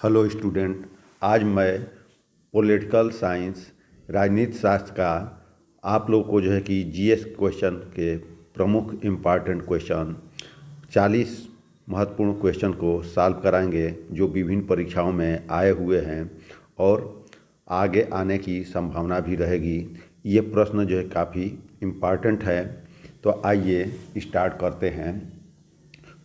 Hello student, आज मैं political science राजनीति शास्त्र का आप लोग को कि जीएस क्वेश्चन के प्रमुख इम्पॉर्टेंट क्वेश्चन 40 महत्वपूर्ण क्वेश्चन को सॉल्व कराएंगे जो विभिन्न परीक्षाओं में आए हुए हैं और आगे आने की संभावना भी रहेगी। ये प्रश्न काफ़ी इम्पॉर्टेंट है, तो आइए स्टार्ट करते हैं।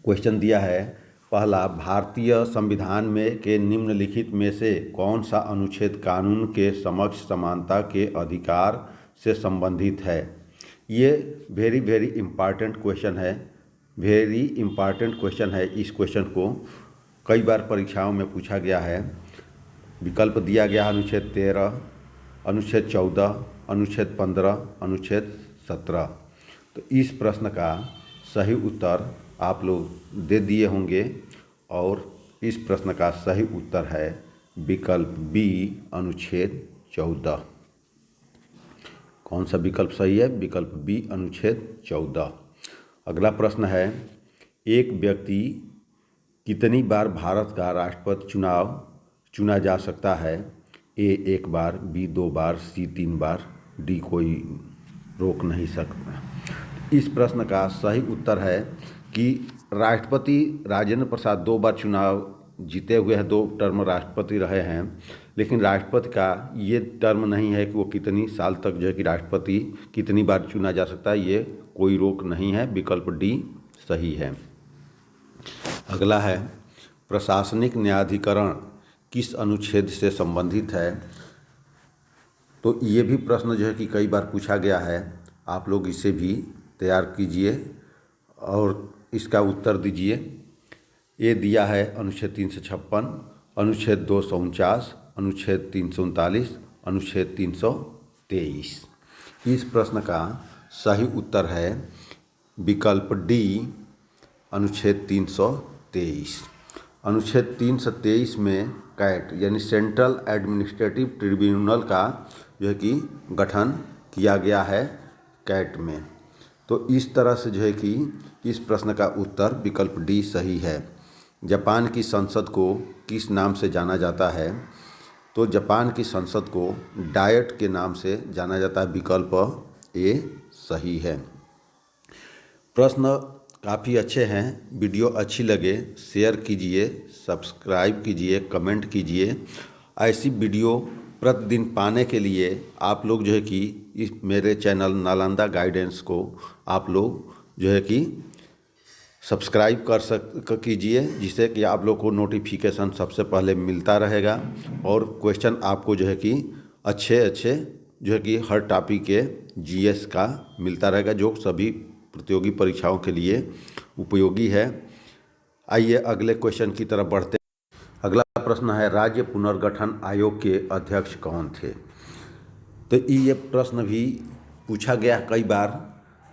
क्वेश्चन दिया है, पहला, भारतीय संविधान में के निम्नलिखित में से कौन सा अनुच्छेद कानून के समक्ष समानता के अधिकार से संबंधित है। ये वेरी इम्पॉर्टेंट क्वेश्चन है, वेरी इम्पॉर्टेंट क्वेश्चन है। इस क्वेश्चन को कई बार परीक्षाओं में पूछा गया है। विकल्प दिया गया अनुच्छेद 13, अनुच्छेद 14, अनुच्छेद 15, अनुच्छेद 17। तो इस प्रश्न का सही उत्तर आप लोग दे दिए होंगे और इस प्रश्न का सही उत्तर है विकल्प बी, अनुच्छेद 14। कौन सा विकल्प सही है? विकल्प बी, अनुच्छेद 14। अगला प्रश्न है, एक व्यक्ति कितनी बार भारत का राष्ट्रपति चुना जा सकता है? ए 1 बार, बी 2 बार, सी 3 बार, डी कोई रोक नहीं सकता। इस प्रश्न का सही उत्तर है कि राष्ट्रपति राजेंद्र प्रसाद 2 बार चुनाव जीते हुए हैं, 2 टर्म राष्ट्रपति रहे हैं, लेकिन राष्ट्रपति का ये टर्म नहीं है कि वो कितनी साल तक कि राष्ट्रपति कितनी बार चुना जा सकता है, ये कोई रोक नहीं है। विकल्प डी सही है। अगला है, प्रशासनिक न्यायाधिकरण किस अनुच्छेद से संबंधित है? तो ये भी प्रश्न कि कई बार पूछा गया है। आप लोग इसे भी तैयार कीजिए और इसका उत्तर दीजिए। ये दिया है अनुच्छेद 356, अनुच्छेद 249, अनुच्छेद 339, अनुच्छेद 323। इस प्रश्न का सही उत्तर है विकल्प डी, अनुच्छेद 323। अनुच्छेद 323 में कैट यानी सेंट्रल एडमिनिस्ट्रेटिव ट्रिब्यूनल का कि गठन किया गया है कैट में। तो इस तरह से कि इस प्रश्न का उत्तर विकल्प डी सही है। जापान की संसद को किस नाम से जाना जाता है? तो जापान की संसद को डायट के नाम से जाना जाता है। विकल्प ए सही है। प्रश्न काफ़ी अच्छे हैं। वीडियो अच्छी लगे शेयर कीजिए, सब्सक्राइब कीजिए, कमेंट कीजिए। ऐसी वीडियो प्रतिदिन पाने के लिए आप लोग कि इस मेरे चैनल नालंदा गाइडेंस को आप लोग कि सब्सक्राइब कीजिए, जिससे कि आप लोग को नोटिफिकेशन सबसे पहले मिलता रहेगा और क्वेश्चन आपको कि अच्छे कि हर टॉपिक के जीएस का मिलता रहेगा, जो सभी प्रतियोगी परीक्षाओं के लिए उपयोगी है। आइए अगले क्वेश्चन की तरफ बढ़ते हैं। अगला प्रश्न है, राज्य पुनर्गठन आयोग के अध्यक्ष कौन थे? तो ये प्रश्न भी पूछा गया कई बार,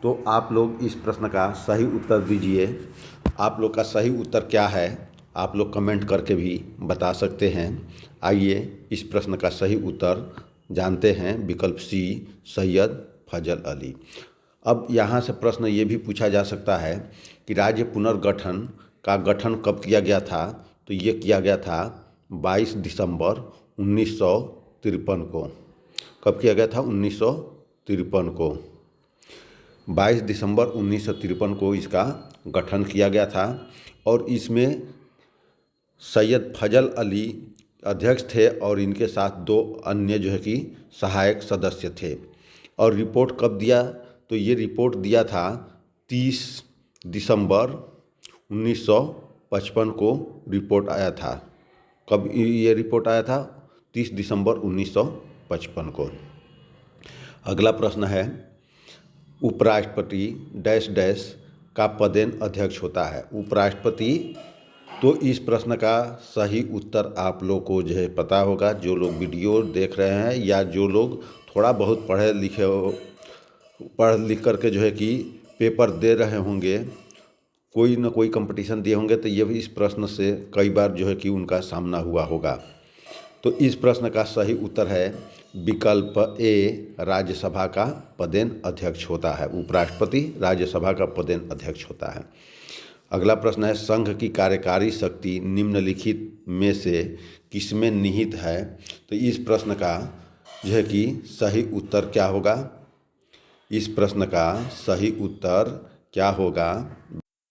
तो आप लोग इस प्रश्न का सही उत्तर दीजिए। आप लोग का सही उत्तर क्या है आप लोग कमेंट करके भी बता सकते हैं। आइए इस प्रश्न का सही उत्तर जानते हैं। विकल्प सी, सैयद फजल अली। अब यहाँ से प्रश्न ये भी पूछा जा सकता है कि राज्य पुनर्गठन का गठन कब किया गया था? तो ये किया गया था 22 दिसंबर 1953 को। कब किया गया था? 1953 को। 22 दिसंबर 1953 को इसका गठन किया गया था और इसमें सैयद फजल अली अध्यक्ष थे और इनके साथ 2 अन्य कि सहायक सदस्य थे। और रिपोर्ट कब दिया? तो ये रिपोर्ट दिया था 30 दिसंबर 1955 को रिपोर्ट आया था। कब ये रिपोर्ट आया था? 30 दिसंबर 1955 को। अगला प्रश्न है, उपराष्ट्रपति डैश डैश का पदेन अध्यक्ष होता है। उपराष्ट्रपति, तो इस प्रश्न का सही उत्तर आप लोग को पता होगा, जो लोग वीडियो देख रहे हैं या जो लोग थोड़ा बहुत पढ़ लिख करके कि पेपर दे रहे होंगे, कोई न कोई कंपटीशन दिए होंगे, तो ये भी इस प्रश्न से कई बार कि उनका सामना हुआ होगा। तो इस प्रश्न का सही उत्तर है विकल्प ए, राज्यसभा का पदेन अध्यक्ष होता है। उपराष्ट्रपति राज्यसभा का पदेन अध्यक्ष होता है। अगला प्रश्न है, संघ की कार्यकारी शक्ति निम्नलिखित में से किसमें निहित है? तो इस प्रश्न का जो है कि सही उत्तर क्या होगा? इस प्रश्न का सही उत्तर क्या होगा?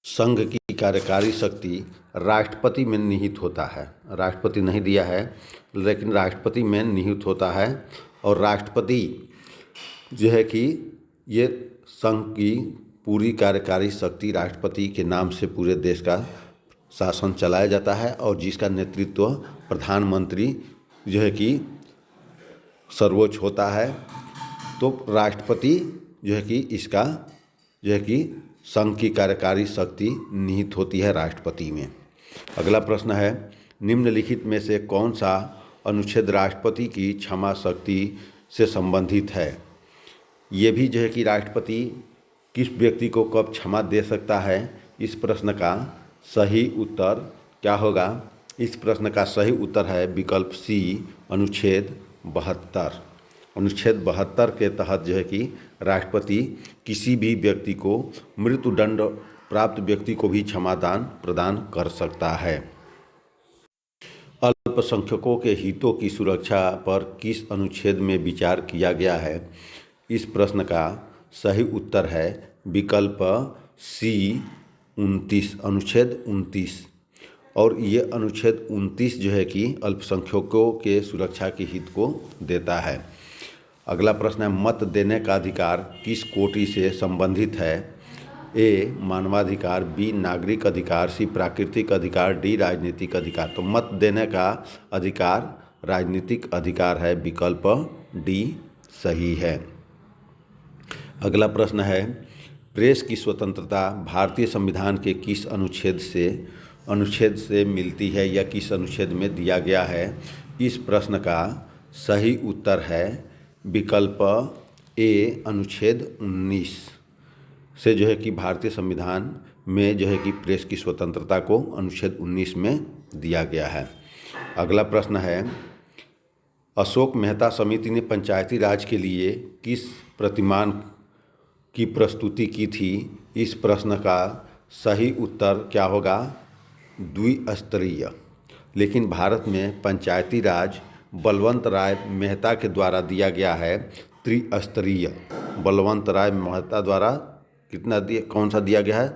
संघ की कार्यकारी शक्ति राष्ट्रपति में निहित होता है। राष्ट्रपति नहीं दिया है, लेकिन राष्ट्रपति में निहित होता है। और राष्ट्रपति जो है कि ये संघ की पूरी कार्यकारी शक्ति राष्ट्रपति के नाम से पूरे देश का शासन चलाया जाता है, और जिसका नेतृत्व प्रधानमंत्री जो है कि सर्वोच्च होता है। तो राष्ट्रपति जो है कि इसका जो है कि संघ की कार्यकारी शक्ति निहित होती है राष्ट्रपति में। अगला प्रश्न है, निम्नलिखित में से कौन सा अनुच्छेद राष्ट्रपति की क्षमा शक्ति से संबंधित है? ये भी जो है कि राष्ट्रपति किस व्यक्ति को कब क्षमा दे सकता है, इस प्रश्न का सही उत्तर क्या होगा? इस प्रश्न का सही उत्तर है विकल्प सी, अनुच्छेद 72। अनुच्छेद 72 के तहत जो है कि राष्ट्रपति किसी भी व्यक्ति को, मृत्युदंड प्राप्त व्यक्ति को भी क्षमादान प्रदान कर सकता है। अल्पसंख्यकों के हितों की सुरक्षा पर किस अनुच्छेद में विचार किया गया है? इस प्रश्न का सही उत्तर है विकल्प सी, 29, अनुच्छेद 29। और ये अनुच्छेद 29 जो है कि अल्पसंख्यकों के सुरक्षा के हित को देता है। अगला प्रश्न है, मत देने का अधिकार किस कोटि से संबंधित है? ए, मानवाधिकार, बी, नागरिक अधिकार, सी, प्राकृतिक अधिकार, डी, राजनीतिक अधिकार। तो मत देने का अधिकार राजनीतिक अधिकार है, विकल्प डी सही है। अगला प्रश्न है, प्रेस की स्वतंत्रता भारतीय संविधान के किस अनुच्छेद से मिलती है या किस अनुच्छेद में दिया गया है? इस प्रश्न का सही उत्तर है विकल्प ए, अनुच्छेद 19 से जो है कि भारतीय संविधान में जो है कि प्रेस की स्वतंत्रता को अनुच्छेद 19 में दिया गया है। अगला प्रश्न है, अशोक मेहता समिति ने पंचायती राज के लिए किस प्रतिमान की प्रस्तुति की थी? इस प्रश्न का सही उत्तर क्या होगा? द्विस्तरीय। लेकिन भारत में पंचायती राज बलवंत राय मेहता के द्वारा दिया गया है त्रिस्तरीय। बलवंत राय मेहता द्वारा कौन सा दिया गया है?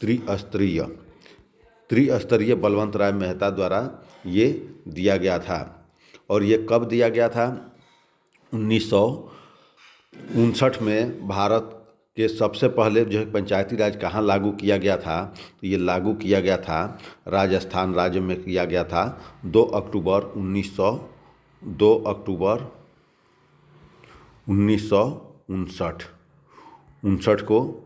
त्रिस्तरीय। त्रिस्तरीय बलवंत राय मेहता द्वारा ये दिया गया था। और ये कब दिया गया था? 1959 में भारत के सबसे पहले जो है पंचायती राज कहाँ लागू किया गया था? तो ये लागू किया गया था राजस्थान राज्य में किया गया था 2 अक्टूबर 1959 को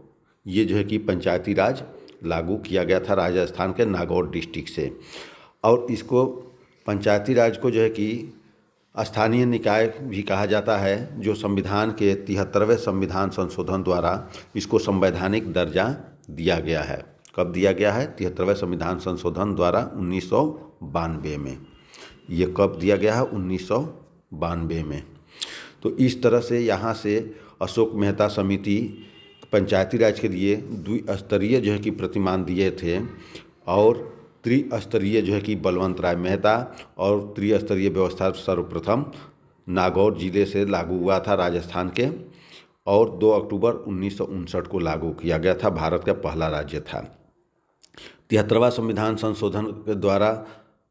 ये जो है कि पंचायती राज लागू किया गया था राजस्थान के नागौर डिस्ट्रिक्ट से। और इसको पंचायती राज को जो है कि स्थानीय निकाय भी कहा जाता है, जो संविधान के 73वें संविधान संशोधन द्वारा इसको संवैधानिक दर्जा दिया गया है। कब दिया गया है? 73वें संविधान संशोधन द्वारा 1992 में। ये कब दिया गया है? 1992 में। तो इस तरह से यहाँ से अशोक मेहता समिति पंचायती राज के लिए द्विस्तरीय जो है कि प्रतिमान दिए थे, और त्रिस्तरीय जो है कि बलवंत राय मेहता, और त्रिस्तरीय व्यवस्था सर्वप्रथम नागौर जिले से लागू हुआ था राजस्थान के, और 2 अक्टूबर 1959 को लागू किया गया था। भारत का पहला राज्य था। 73वां संविधान संशोधन के द्वारा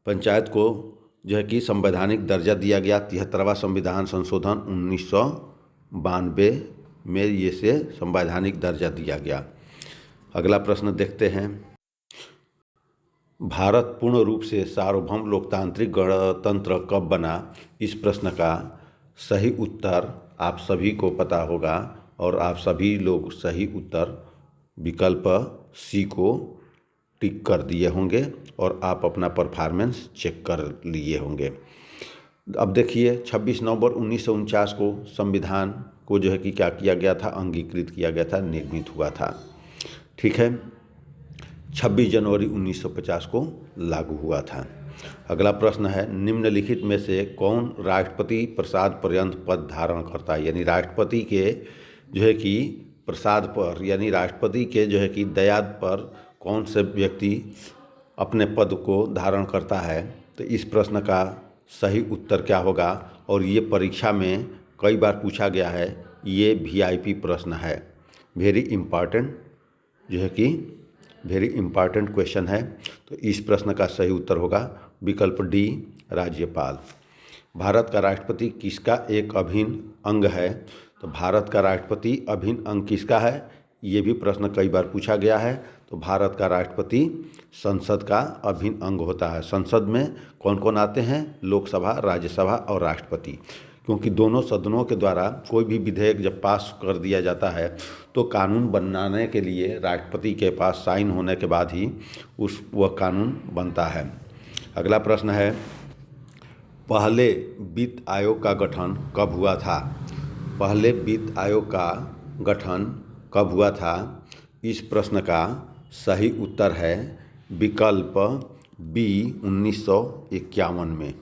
पंचायत को जो है कि संवैधानिक दर्जा दिया गया। 73वां संविधान संशोधन 1992 में ये से संवैधानिक दर्जा दिया गया। अगला प्रश्न देखते हैं, भारत पूर्ण रूप से सार्वभौम लोकतांत्रिक गणतंत्र कब बना? इस प्रश्न का सही उत्तर आप सभी को पता होगा, और आप सभी लोग सही उत्तर विकल्प सी को टिक कर दिए होंगे, और आप अपना परफॉर्मेंस चेक कर लिए होंगे। अब देखिए, 26 नवंबर 1949 को संविधान को जो है कि क्या किया गया था? अंगीकृत किया गया था, निर्मित हुआ था। ठीक है, 26 जनवरी 1950 को लागू हुआ था। अगला प्रश्न है, निम्नलिखित में से कौन राष्ट्रपति प्रसाद पर्यंत पद धारण करता है? यानी राष्ट्रपति के जो है कि प्रसाद पर, यानी राष्ट्रपति के जो है कि दया पर कौन से व्यक्ति अपने पद को धारण करता है। तो इस प्रश्न का सही उत्तर क्या होगा, और ये परीक्षा में कई बार पूछा गया है, ये वीआईपी प्रश्न है, वेरी इम्पॉर्टेंट, जो है कि वेरी इम्पॉर्टेंट क्वेश्चन है। तो इस प्रश्न का सही उत्तर होगा विकल्प डी, राज्यपाल। भारत का राष्ट्रपति किसका एक अभिन्न अंग है। तो भारत का राष्ट्रपति अभिन्न अंग किसका है, ये भी प्रश्न कई बार पूछा गया है। तो भारत का राष्ट्रपति संसद का अभिन्न अंग होता है। संसद में कौन कौन आते हैं, लोकसभा, राज्यसभा और राष्ट्रपति। क्योंकि दोनों सदनों के द्वारा कोई भी विधेयक जब पास कर दिया जाता है तो कानून बनाने के लिए राष्ट्रपति के पास साइन होने के बाद ही वह कानून बनता है। अगला प्रश्न है, पहले वित्त आयोग का गठन कब हुआ था। पहले वित्त आयोग का गठन कब हुआ था। इस प्रश्न का सही उत्तर है विकल्प बी, 1951 में।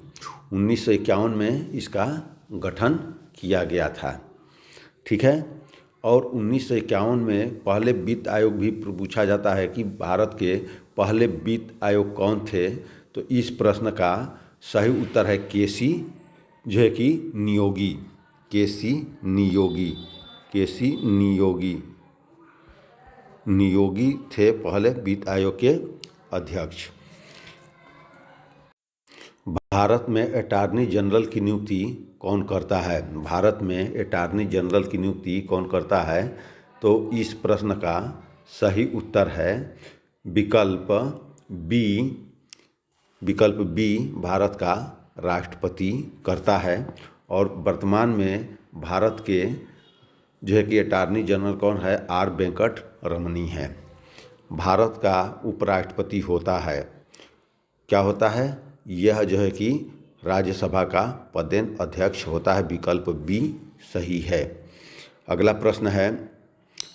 1951 में इसका गठन किया गया था। ठीक है। और 1951 में पहले वित्त आयोग भी पूछा जाता है कि भारत के पहले वित्त आयोग कौन थे। तो इस प्रश्न का सही उत्तर है केसी, जो है कि नियोगी, केसी नियोगी, केसी नियोगी, नियोगी थे पहले वित्त आयोग के अध्यक्ष। भारत में अटॉर्नी जनरल की नियुक्ति कौन करता है। भारत में अटॉर्नी जनरल की नियुक्ति कौन करता है। तो इस प्रश्न का सही उत्तर है विकल्प बी, विकल्प बी, भारत का राष्ट्रपति करता है। और वर्तमान में भारत के जो है कि अटॉर्नी जनरल कौन है, आर वेंकट रमनी है। भारत का उपराष्ट्रपति होता है, क्या होता है, यह जो है कि राज्यसभा का पदेन अध्यक्ष होता है। विकल्प बी सही है। अगला प्रश्न है,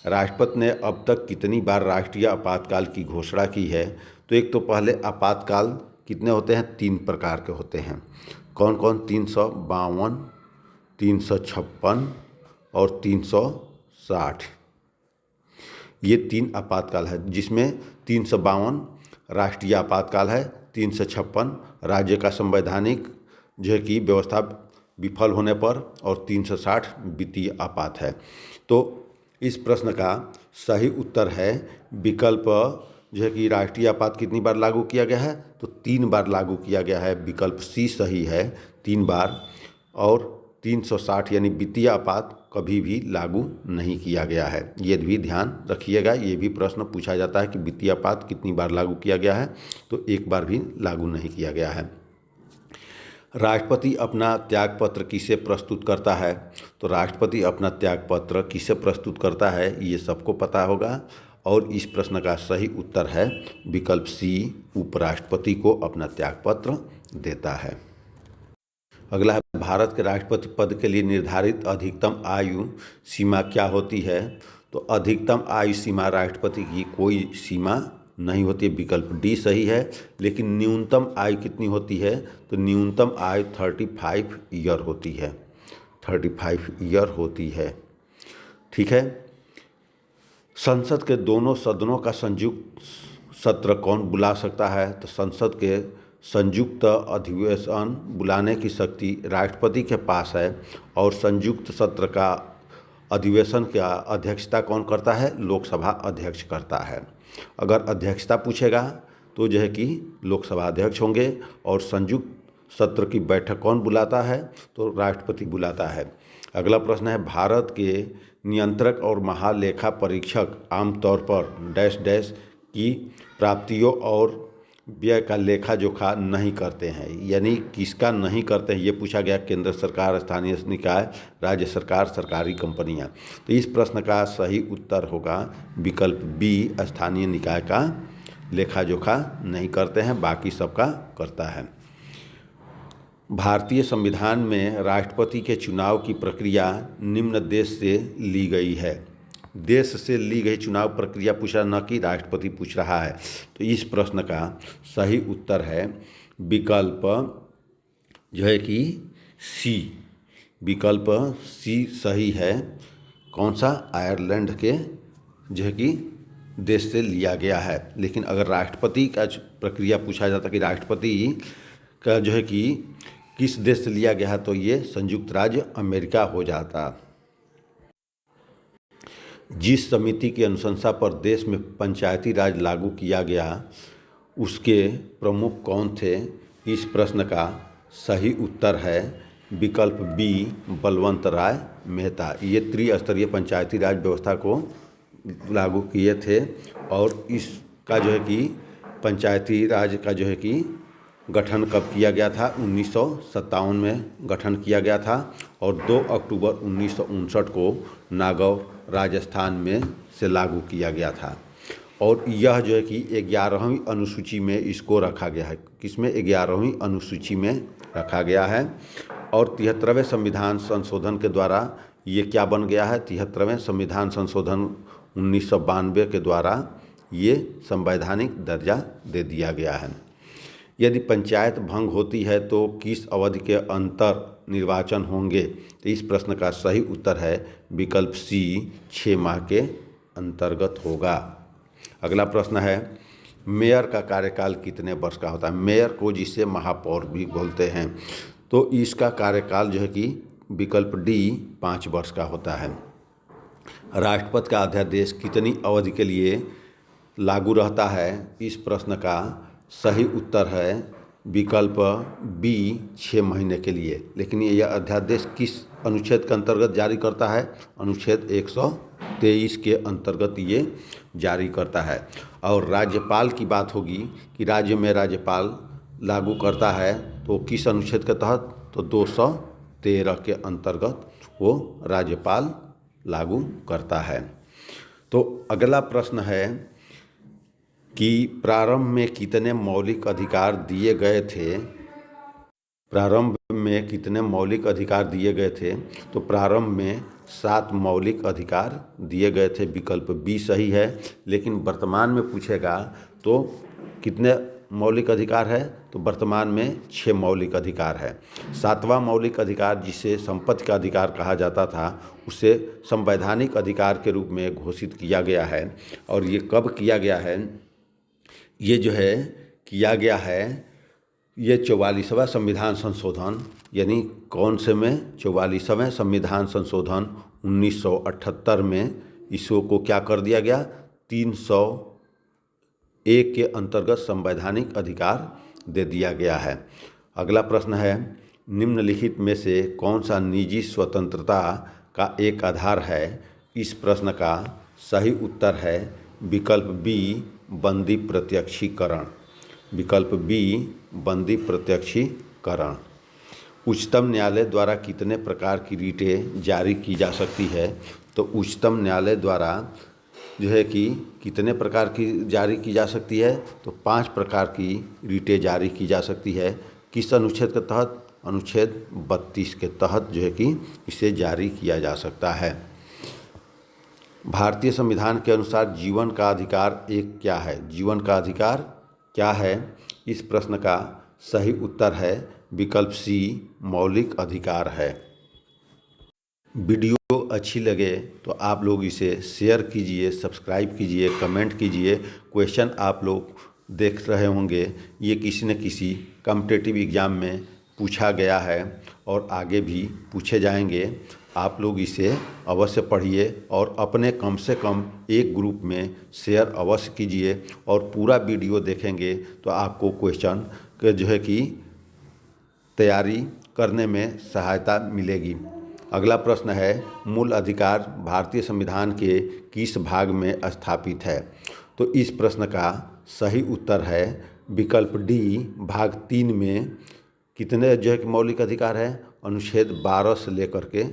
राष्ट्रपति ने अब तक कितनी बार राष्ट्रीय आपातकाल की घोषणा की है। तो एक तो पहले आपातकाल कितने होते हैं, 3 प्रकार के होते हैं। कौन कौन, 352, 356 और 360। ये 3 आपातकाल है, जिसमें 352 राष्ट्रीय आपातकाल है, 356 राज्य का संवैधानिक जो है कि व्यवस्था विफल होने पर, और 360 वित्तीय आपात है। तो इस प्रश्न का सही उत्तर है विकल्प जो है कि राष्ट्रीय आपात कितनी बार लागू किया गया है। तो 3 बार लागू किया गया है। विकल्प सी सही है, 3 बार। और 360 यानी वित्तीय आपात कभी भी लागू नहीं किया गया है। ये भी ध्यान रखिएगा, ये भी प्रश्न पूछा जाता है कि वित्तीय आपात कितनी बार लागू किया गया है। तो 1 बार भी लागू नहीं किया गया है। राष्ट्रपति अपना त्यागपत्र किसे प्रस्तुत करता है। तो राष्ट्रपति अपना त्यागपत्र किसे प्रस्तुत करता है, ये सबको पता होगा। और इस प्रश्न का सही उत्तर है विकल्प सी, उपराष्ट्रपति को अपना त्यागपत्र देता है। अगला है, भारत के राष्ट्रपति पद के लिए निर्धारित अधिकतम आयु सीमा क्या होती है। तो अधिकतम आयु सीमा राष्ट्रपति की कोई सीमा नहीं होती है। विकल्प डी सही है। लेकिन न्यूनतम आयु कितनी होती है। तो न्यूनतम आयु 35 ईयर होती है, 35 ईयर होती है। ठीक है। संसद के दोनों सदनों का संयुक्त सत्र कौन बुला सकता है। तो संसद के संयुक्त अधिवेशन बुलाने की शक्ति राष्ट्रपति के पास है। और संयुक्त सत्र का अधिवेशन का अध्यक्षता कौन करता है, लोकसभा अध्यक्ष करता है। अगर अध्यक्षता पूछेगा तो जो है कि लोकसभा अध्यक्ष होंगे। और संयुक्त सत्र की बैठक कौन बुलाता है, तो राष्ट्रपति बुलाता है। अगला प्रश्न है, भारत के नियंत्रक और महालेखा परीक्षक आमतौर पर डैश डैश की प्राप्तियों और व्यय का लेखा जोखा नहीं करते हैं। यानी किसका नहीं करते हैं, ये पूछा गया। केंद्र सरकार, स्थानीय निकाय, राज्य सरकार, सरकारी कंपनियां। तो इस प्रश्न का सही उत्तर होगा विकल्प बी, स्थानीय निकाय का लेखा जोखा नहीं करते हैं, बाकी सबका करता है। भारतीय संविधान में राष्ट्रपति के चुनाव की प्रक्रिया निम्न देश से ली गई है। देश से ली गई चुनाव प्रक्रिया पूछ रहा, न कि राष्ट्रपति पूछ रहा है। तो इस प्रश्न का सही उत्तर है विकल्प जो है कि सी, विकल्प सी सही है। कौन सा, आयरलैंड के जो है कि देश से लिया गया है। लेकिन अगर राष्ट्रपति का प्रक्रिया पूछा जाता कि राष्ट्रपति का जो है कि किस देश से लिया गया है, तो ये संयुक्त राज्य अमेरिका हो जाता। जिस समिति की अनुशंसा पर देश में पंचायती राज लागू किया गया उसके प्रमुख कौन थे? इस प्रश्न का सही उत्तर है विकल्प बी, बलवंत राय मेहता। ये त्रिस्तरीय पंचायती राज व्यवस्था को लागू किए थे और इसका जो है कि पंचायती राज का जो है कि गठन कब किया गया था? 1957 में गठन किया गया था और 2 अक्टूबर 1959 को नागौर राजस्थान में से लागू किया गया था। और यह जो है कि 11वीं अनुसूची में इसको रखा गया है। किसमें? 11वीं अनुसूची में रखा गया है। और 73वें संविधान संशोधन के द्वारा ये क्या बन गया है? 73वें संविधान संशोधन 1992 के द्वारा ये संवैधानिक दर्जा दे दिया गया है। यदि पंचायत भंग होती है तो किस अवधि के अंतर निर्वाचन होंगे? तो इस प्रश्न का सही उत्तर है विकल्प सी, 6 माह के अंतर्गत होगा। अगला प्रश्न है मेयर का कार्यकाल कितने वर्ष का होता है? मेयर को जिसे महापौर भी बोलते हैं, तो इसका कार्यकाल जो है कि विकल्प डी 5 वर्ष का होता है। राष्ट्रपति का अध्यादेश कितनी अवधि के लिए लागू रहता है? इस प्रश्न का सही उत्तर है विकल्प बी, 6 महीने के लिए। लेकिन यह अध्यादेश किस अनुच्छेद के अंतर्गत जारी करता है? अनुच्छेद 123 के अंतर्गत ये जारी करता है। और राज्यपाल की बात होगी कि राज्य में राज्यपाल लागू करता है तो किस अनुच्छेद के तहत? तो 213 के अंतर्गत वो राज्यपाल लागू करता है। तो अगला प्रश्न है कि प्रारंभ में कितने मौलिक अधिकार दिए गए थे? प्रारंभ में कितने मौलिक अधिकार दिए गए थे? तो प्रारंभ में 7 मौलिक अधिकार दिए गए थे। विकल्प बी सही है। लेकिन वर्तमान में पूछेगा तो कितने मौलिक अधिकार है? तो वर्तमान में 6 मौलिक अधिकार है। 7वां मौलिक अधिकार जिसे संपत्ति का अधिकार कहा जाता था उसे संवैधानिक अधिकार के रूप में घोषित किया गया है। और ये कब किया गया है? ये जो है किया गया है ये 44वां संविधान संशोधन, यानी कौन से में? 44वें संविधान संशोधन 1978 में इसको को क्या कर दिया गया? 301 के अंतर्गत संवैधानिक अधिकार दे दिया गया है। अगला प्रश्न है निम्नलिखित में से कौन सा निजी स्वतंत्रता का एक आधार है? इस प्रश्न का सही उत्तर है विकल्प बी, बंदी प्रत्यक्षीकरण। विकल्प बी, बंदी प्रत्यक्षीकरण। उच्चतम न्यायालय द्वारा कितने प्रकार की रीटें जारी की जा सकती है? तो उच्चतम न्यायालय द्वारा जो है कि कितने प्रकार की जारी की जा सकती है? तो 5 प्रकार की रीटें जारी की जा सकती है। किस अनुच्छेद के तहत? अनुच्छेद 32 के तहत जो है कि इसे जारी किया जा सकता है। भारतीय संविधान के अनुसार जीवन का अधिकार एक क्या है? जीवन का अधिकार क्या है? इस प्रश्न का सही उत्तर है विकल्प सी, मौलिक अधिकार है। वीडियो अच्छी लगे तो आप लोग इसे शेयर कीजिए, सब्सक्राइब कीजिए, कमेंट कीजिए। क्वेश्चन आप लोग देख रहे होंगे ये किसी न किसी कॉम्पिटिटिव एग्ज़ाम में पूछा गया है और आगे भी पूछे जाएंगे। आप लोग इसे अवश्य पढ़िए और अपने कम से कम एक ग्रुप में शेयर अवश्य कीजिए और पूरा वीडियो देखेंगे तो आपको क्वेश्चन के जो है कि तैयारी करने में सहायता मिलेगी। अगला प्रश्न है मूल अधिकार भारतीय संविधान के किस भाग में स्थापित है? तो इस प्रश्न का सही उत्तर है विकल्प डी, भाग 3 में। कितने जो है कि मौलिक अधिकार है? अनुच्छेद 12 से लेकर के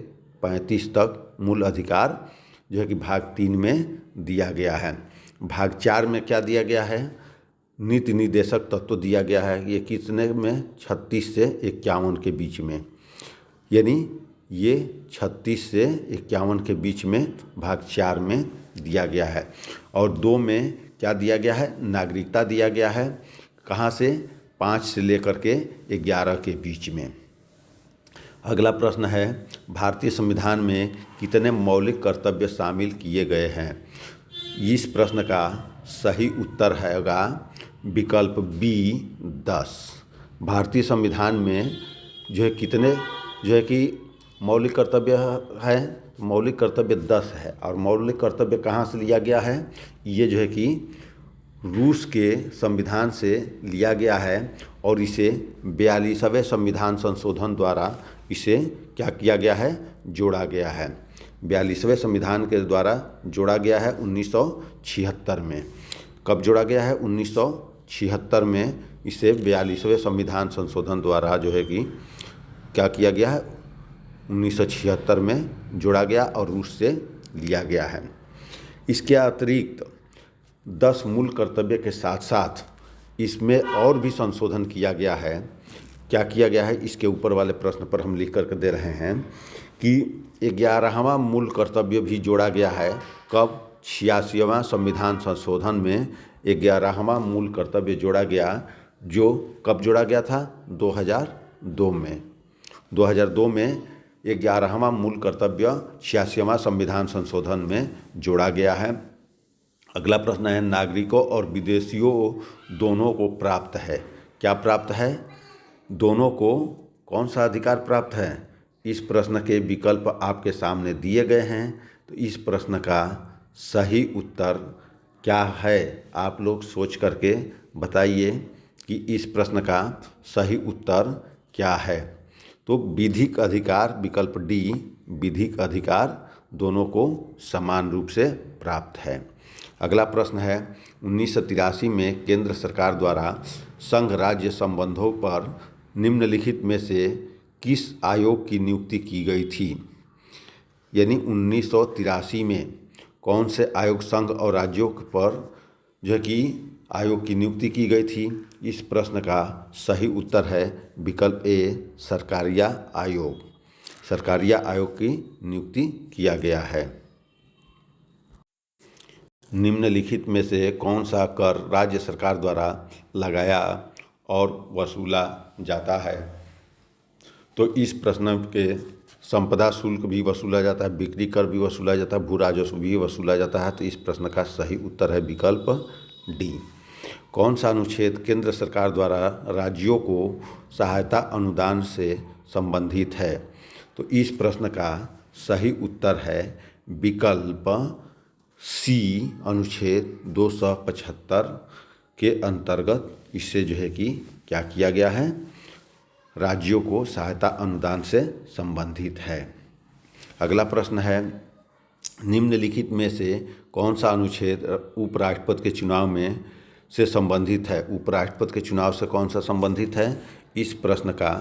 35 तक मूल अधिकार जो है कि भाग 3 में दिया गया है। भाग 4 में क्या दिया गया है? नीति निर्देशक तत्व दिया गया है। ये कितने में? 36 से 51 के बीच में, यानी ये 36 से 51 के बीच में भाग 4 में दिया गया है। और 2 में क्या दिया गया है? नागरिकता दिया गया है। कहाँ से? 5 से लेकर के 11 के बीच में। अगला प्रश्न है भारतीय संविधान में कितने मौलिक कर्तव्य शामिल किए गए हैं? इस प्रश्न का सही उत्तर होगा विकल्प बी 10। भारतीय संविधान में जो है कितने जो है कि मौलिक कर्तव्य है, मौलिक कर्तव्य 10 है। और मौलिक कर्तव्य कहाँ से लिया गया है, ये जो है कि रूस के संविधान से लिया गया है और इसे 42वें संविधान संशोधन द्वारा इसे क्या किया गया है, जोड़ा गया है। 42वें संविधान के द्वारा जोड़ा गया है 1976 में। कब जोड़ा गया है, 1976 में इसे 42वें संविधान संशोधन द्वारा जो है कि क्या किया गया है, 1976 में जोड़ा गया और रूस से लिया गया है। इसके अतिरिक्त 10 मूल कर्तव्य के साथ साथ इसमें और भी संशोधन किया गया है। क्या किया गया है, इसके ऊपर वाले प्रश्न पर हम लिख करके दे रहे हैं कि 11वां मूल कर्तव्य भी जोड़ा गया है। कब, 86वां संविधान संशोधन में 11वां मूल कर्तव्य जोड़ा गया, जो कब जोड़ा गया था, 2002 में। 2002 में 11वां मूल कर्तव्य 86वां संविधान संशोधन में जोड़ा गया है। अगला प्रश्न है, नागरिकों और विदेशियों दोनों को प्राप्त है। क्या प्राप्त है, दोनों को कौन सा अधिकार प्राप्त है? इस प्रश्न के विकल्प आपके सामने दिए गए हैं। तो इस प्रश्न का सही उत्तर क्या है, आप लोग सोच करके बताइए कि इस प्रश्न का सही उत्तर क्या है। तो विधिक अधिकार, विकल्प डी, विधिक अधिकार दोनों को समान रूप से प्राप्त है। अगला प्रश्न है, 1983 में केंद्र सरकार द्वारा संघ राज्य संबंधों पर निम्नलिखित में से किस आयोग की नियुक्ति की गई थी? यानी 1983 में कौन से आयोग संघ और राज्यों पर जो है कि आयोग की नियुक्ति की गई थी? इस प्रश्न का सही उत्तर है विकल्प ए, सरकारिया आयोग। सरकारिया आयोग की नियुक्ति किया गया है। निम्नलिखित में से कौन सा कर राज्य सरकार द्वारा लगाया और वसूला जाता है? तो इस प्रश्न के संपदा शुल्क भी वसूला जाता है, बिक्री कर भी वसूला जाता है, भू राजस्व भी वसूला जाता है। तो इस प्रश्न का सही उत्तर है विकल्प डी। कौन सा अनुच्छेद केंद्र सरकार द्वारा राज्यों को सहायता अनुदान से संबंधित है? तो इस प्रश्न का सही उत्तर है विकल्प सी, अनुच्छेद 275 के अंतर्गत इससे जो है कि क्या किया गया है, राज्यों को सहायता अनुदान से संबंधित है। अगला प्रश्न है, निम्नलिखित में से कौन सा अनुच्छेद उपराष्ट्रपति के चुनाव में से संबंधित है? उपराष्ट्रपति के चुनाव से कौन सा संबंधित है? इस प्रश्न का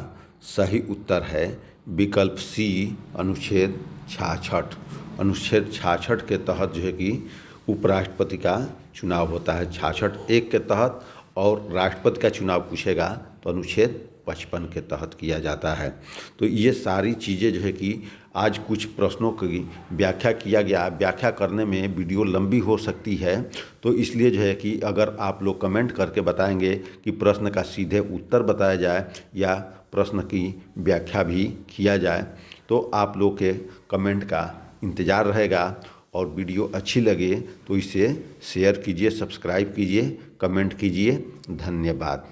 सही उत्तर है विकल्प सी, अनुच्छेद 66। अनुच्छेद 66 के तहत जो है कि उपराष्ट्रपति का चुनाव होता है। 66(1) के तहत, और राष्ट्रपति का चुनाव पूछेगा तो अनुच्छेद 55 के तहत किया जाता है। तो ये सारी चीज़ें जो है कि आज कुछ प्रश्नों की व्याख्या किया गया। व्याख्या करने में वीडियो लंबी हो सकती है, तो इसलिए जो है कि अगर आप लोग कमेंट करके बताएंगे कि प्रश्न का सीधे उत्तर बताया जाए या प्रश्न की व्याख्या भी किया जाए, तो आप लोग के कमेंट का इंतज़ार रहेगा। और वीडियो अच्छी लगे तो इसे शेयर कीजिए, सब्सक्राइब कीजिए, कमेंट कीजिए। धन्यवाद।